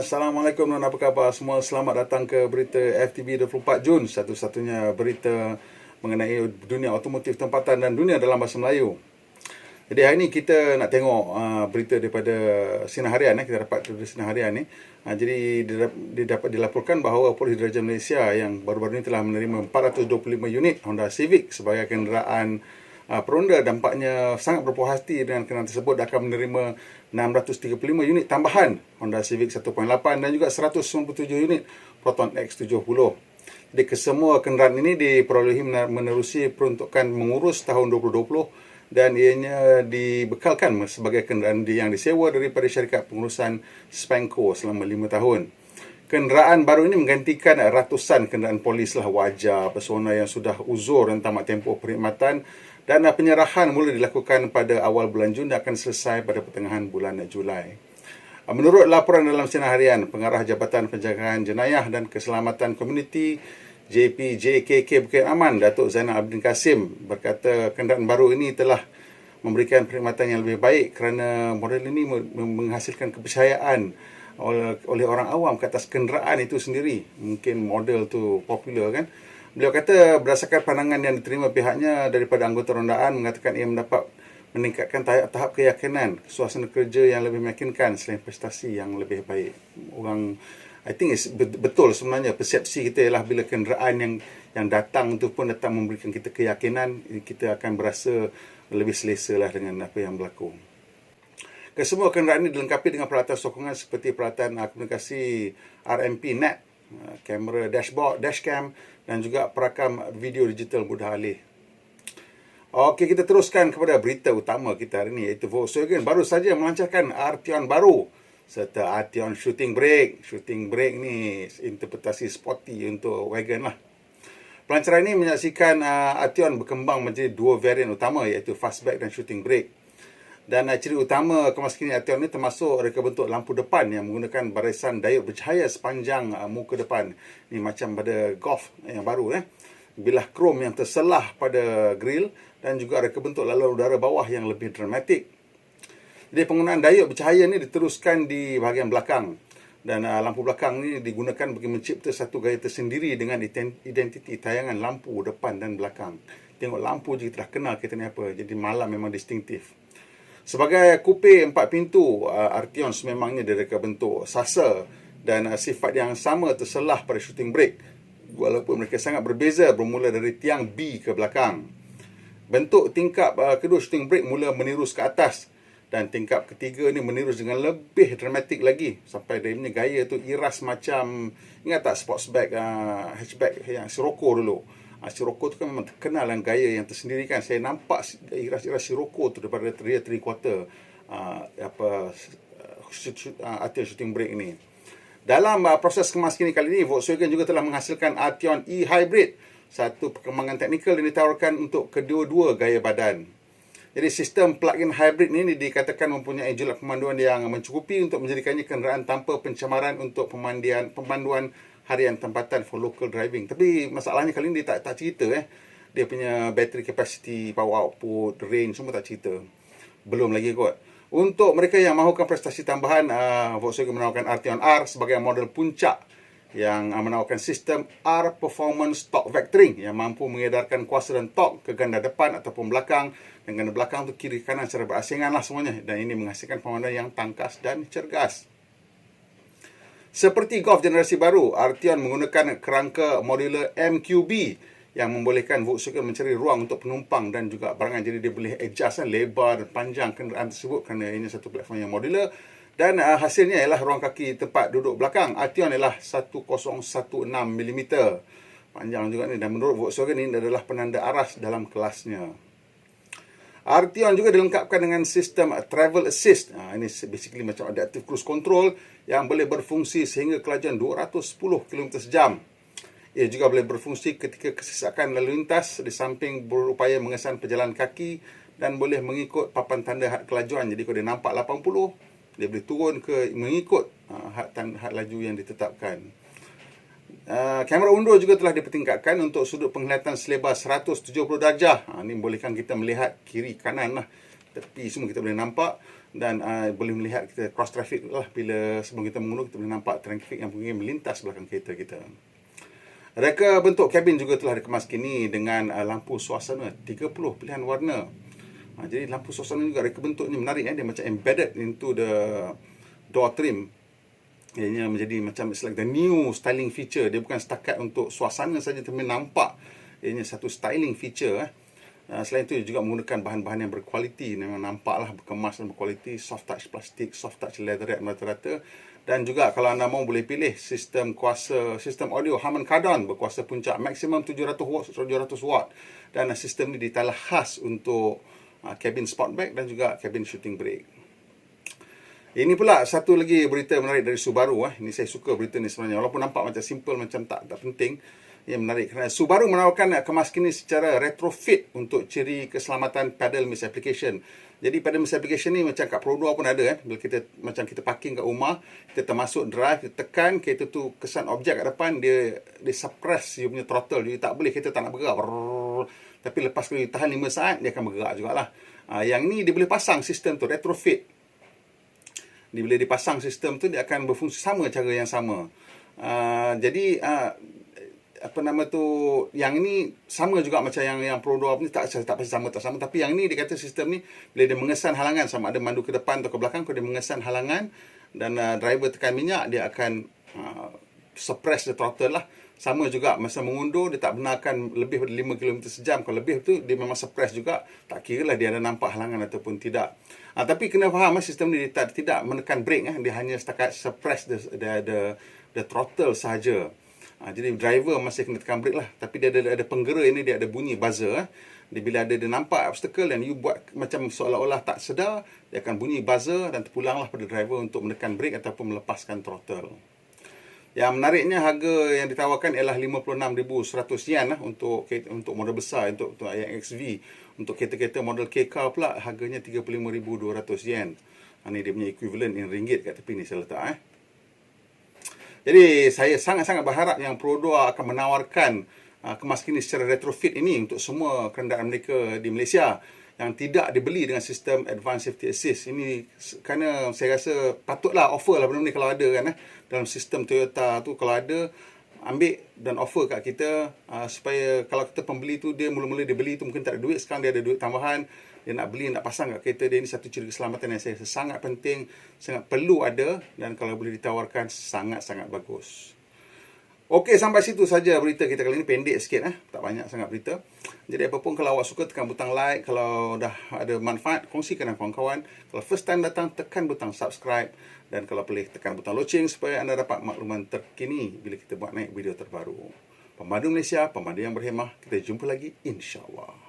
Assalamualaikum dan apa khabar semua. Selamat datang ke berita FTV 24 Jun, satu-satunya berita mengenai dunia otomotif tempatan dan dunia dalam bahasa Melayu. Jadi hari ini kita nak tengok berita daripada Sinar Harian. Kita dapat dari Sinar Harian ni. Jadi dia dapat dilaporkan bahawa Polis Diraja Malaysia yang baru-baru ini telah menerima 425 unit Honda Civic sebagai kenderaan peronda. Dampaknya sangat berpuas hati dengan kenderaan tersebut. Akan menerima 635 unit tambahan Honda Civic 1.8 dan juga 197 unit Proton X70. Jadi kesemua kenderaan ini diperolehi menerusi peruntukan mengurus tahun 2020 dan ianya dibekalkan sebagai kenderaan yang disewa daripada syarikat pengurusan Spanco selama 5 tahun. Kenderaan baru ini menggantikan ratusan kenderaan polis wajar persona yang sudah uzur dan tamat tempoh perkhidmatan, dan penyerahan mula dilakukan pada awal bulan Jun dan akan selesai pada pertengahan bulan Julai. Menurut laporan dalam Sinar Harian, Pengarah Jabatan Penjagaan Jenayah dan Keselamatan Komuniti JPJKK Bukit Aman, Datuk Zainal Abidin Kasim berkata kenderaan baru ini telah memberikan perkhidmatan yang lebih baik kerana model ini menghasilkan kepercayaan oleh orang awam ke atas kenderaan itu sendiri. Mungkin model tu popular kan. Beliau kata berdasarkan pandangan yang diterima pihaknya daripada anggota rondaan, mengatakan ia mendapat meningkatkan tahap keyakinan, suasana kerja yang lebih meyakinkan selain prestasi yang lebih baik. I think betul sebenarnya persepsi kita ialah bila kenderaan yang datang tu pun datang memberikan kita keyakinan, kita akan berasa lebih selesa lah dengan apa yang berlaku. Kesemua kenderaan ini dilengkapi dengan peralatan sokongan seperti peralatan komunikasi RMP Net, kamera dashboard, dashcam dan juga perakam video digital mudah alih. Okey, kita teruskan kepada berita utama kita hari ini, iaitu Volkswagen baru saja melancarkan Arteon baru serta Arteon Shooting Brake. Shooting Brake ni interpretasi sporty untuk wagon lah. Pelancaran ini menyaksikan Arteon berkembang menjadi dua varian utama, iaitu Fastback dan Shooting Brake. Dan ciri utama kemaskini Arteon ini termasuk reka bentuk lampu depan yang menggunakan barisan diod bercahaya sepanjang muka depan. Ni macam pada Golf yang baru. Bilah krom yang terselah pada grill dan juga reka bentuk laluan udara bawah yang lebih dramatik. Jadi penggunaan diod bercahaya ni diteruskan di bahagian belakang. Dan lampu belakang ni digunakan bagi mencipta satu gaya tersendiri dengan identiti tayangan lampu depan dan belakang. Tengok lampu je kita dah kenal kita ni apa. Jadi malam memang distintif. Sebagai coupe 4 pintu, Arteon sememangnya direka bentuk sasa dan sifat yang sama terselah pada Shooting Brake. Walaupun mereka sangat berbeza bermula dari tiang B ke belakang. Bentuk tingkap kedua Shooting Brake mula menirus ke atas dan tingkap ketiga ni menirus dengan lebih dramatik lagi sampai dia punya gaya tu iras macam, ingat tak sportsback hatchback yang Sirocco dulu. Sirocco tu kan memang terkenal dengan gaya yang tersendiri kan. Saya nampak iras-iras Sirocco tu daripada dia 3/4 Arteon Shooting Brake ni. Dalam proses kemaskini kali ini, Volkswagen juga telah menghasilkan Arteon E-Hybrid, satu perkembangan teknikal yang ditawarkan untuk kedua-dua gaya badan. Jadi sistem plug-in hybrid ini dikatakan mempunyai julat pemanduan yang mencukupi untuk menjadikannya kenderaan tanpa pencemaran untuk pemanduan harian tempatan for local driving. Tapi masalahnya kali ini dia tak cerita dia punya battery capacity, power output, range semua tak cerita. Belum lagi kot. Untuk mereka yang mahukan prestasi tambahan, Volkswagen menawarkan Arteon R sebagai model puncak yang menawarkan sistem R Performance Torque Vectoring yang mampu mengedarkan kuasa dan torque ke ganda depan ataupun belakang, dan ganda belakang tu kiri kanan secara berasingan lah semuanya, dan ini menghasilkan pemandangan yang tangkas dan cergas. Seperti Golf generasi baru, Arteon menggunakan kerangka modular MQB yang membolehkan Volkswagen mencari ruang untuk penumpang dan juga barangan. Jadi dia boleh adjust lebar dan panjang kenderaan tersebut kerana ini satu platform yang modular. Dan hasilnya ialah ruang kaki tempat duduk belakang Arteon ialah 1016 mm. Panjang juga ni, dan menurut Volkswagen ini adalah penanda aras dalam kelasnya. Arteon juga dilengkapkan dengan sistem Travel Assist. Ini basically macam adaptive cruise control yang boleh berfungsi sehingga kelajuan 210 km/jam. Ia juga boleh berfungsi ketika kesesakan lalu lintas, di samping berupaya mengesan pejalan kaki dan boleh mengikut papan tanda had kelajuan. Jadi kalau dia nampak 80, dia boleh turun ke mengikut had laju yang ditetapkan. Kamera undur juga telah dipertingkatkan untuk sudut penglihatan selebar 170 darjah. Ini membolehkan kita melihat kiri kanan lah. Tepi semua kita boleh nampak. dan boleh melihat kita cross traffic lah. Bila sebelum kita mengundur, kita boleh nampak traffic yang mungkin melintas belakang kereta kita. Reka bentuk kabin juga telah dikemas kini dengan lampu suasana 30 pilihan warna. Jadi lampu suasana juga reka bentuknya menarik, dia macam embedded into the door trim. Ianya menjadi macam it's like the new styling feature. Dia bukan setakat untuk suasana saja, tapi nampak ianya satu styling feature. Selain itu juga menggunakan bahan-bahan yang berkualiti. Memang nampaklah berkemas dan berkualiti. Soft touch plastik, soft touch leatherette rata-rata. Dan juga kalau anda mahu boleh pilih sistem audio Harman Kardon berkuasa puncak maksimum 700 watt. Dan sistem ini ditalah khas untuk cabin sportback dan juga cabin shooting brake. Ini pula satu lagi berita menarik dari Subaru. Ini saya suka berita ni sebenarnya. Walaupun nampak macam simple, macam tak penting. Ia menarik kerana Subaru menawarkan kemas kini secara retrofit untuk ciri keselamatan paddle miss application. Jadi paddle miss application ni macam kat Pro 2 pun ada. Bila kita parking kat rumah, kita termasuk drive, kita tekan, kereta tu kesan objek kat depan, dia suppress dia punya throttle. Jadi tak boleh, kereta tak nak bergerak. Tapi lepas kalau dia tahan 5 saat, dia akan bergerak jugalah. Yang ni dia boleh pasang sistem tu, retrofit. Bila dipasang sistem tu, dia akan berfungsi sama, cara yang sama. Jadi yang ini sama juga macam yang Pro 2 ni, tak pasti sama, tapi yang ni dia kata sistem ni bila dia mengesan halangan, sama ada mandu ke depan atau ke belakang, kalau dia mengesan halangan dan driver tekan minyak, dia akan suppress the throttle lah. Sama juga masa mengundur, dia tak benarkan lebih dari 5 km sejam. Kalau lebih tu, dia memang suppress juga. Tak kira lah dia ada nampak halangan ataupun tidak. Tapi kena faham, sistem ni dia tidak menekan brake. Dia hanya setakat suppress the throttle sahaja. Jadi driver masih kena tekan brake lah. Tapi dia ada penggera ini, dia ada bunyi buzzer. Bila dia nampak obstacle dan you buat macam seolah-olah tak sedar, dia akan bunyi buzzer dan terpulanglah pada driver untuk menekan brake ataupun melepaskan throttle. Yang menariknya, harga yang ditawarkan ialah 56,100 yen untuk model besar, untuk yang XV. Untuk kereta-kereta model K-Car pula, harganya 35,200 yen. Ini dia punya equivalent in ringgit kat tepi ni saya letak. Jadi saya sangat-sangat berharap yang Pro 2 akan menawarkan kemas kini secara retrofit ini untuk semua kenderaan mereka di Malaysia yang tidak dibeli dengan sistem Advanced Safety Assist. Ini kerana saya rasa patutlah offer lah benda ni kalau ada kan. Dalam sistem Toyota tu kalau ada, ambil dan offer kat kita supaya kalau kita pembeli tu, dia mula-mula dia beli tu mungkin tak ada duit, sekarang dia ada duit tambahan, dia nak beli, nak pasang kat kereta dia. Ini satu ciri keselamatan yang saya rasa sangat penting, sangat perlu ada, dan kalau boleh ditawarkan sangat-sangat bagus. Okey, sampai situ saja berita kita kali ini. Pendek sikit, tak banyak sangat berita. Jadi apapun, kalau awak suka, tekan butang like. Kalau dah ada manfaat, kongsikan dengan kawan-kawan. Kalau first time datang, tekan butang subscribe. Dan kalau boleh, tekan butang loceng supaya anda dapat makluman terkini bila kita buat naik video terbaru. Pemandu Malaysia, pemandu yang berhemah. Kita jumpa lagi, insya-Allah.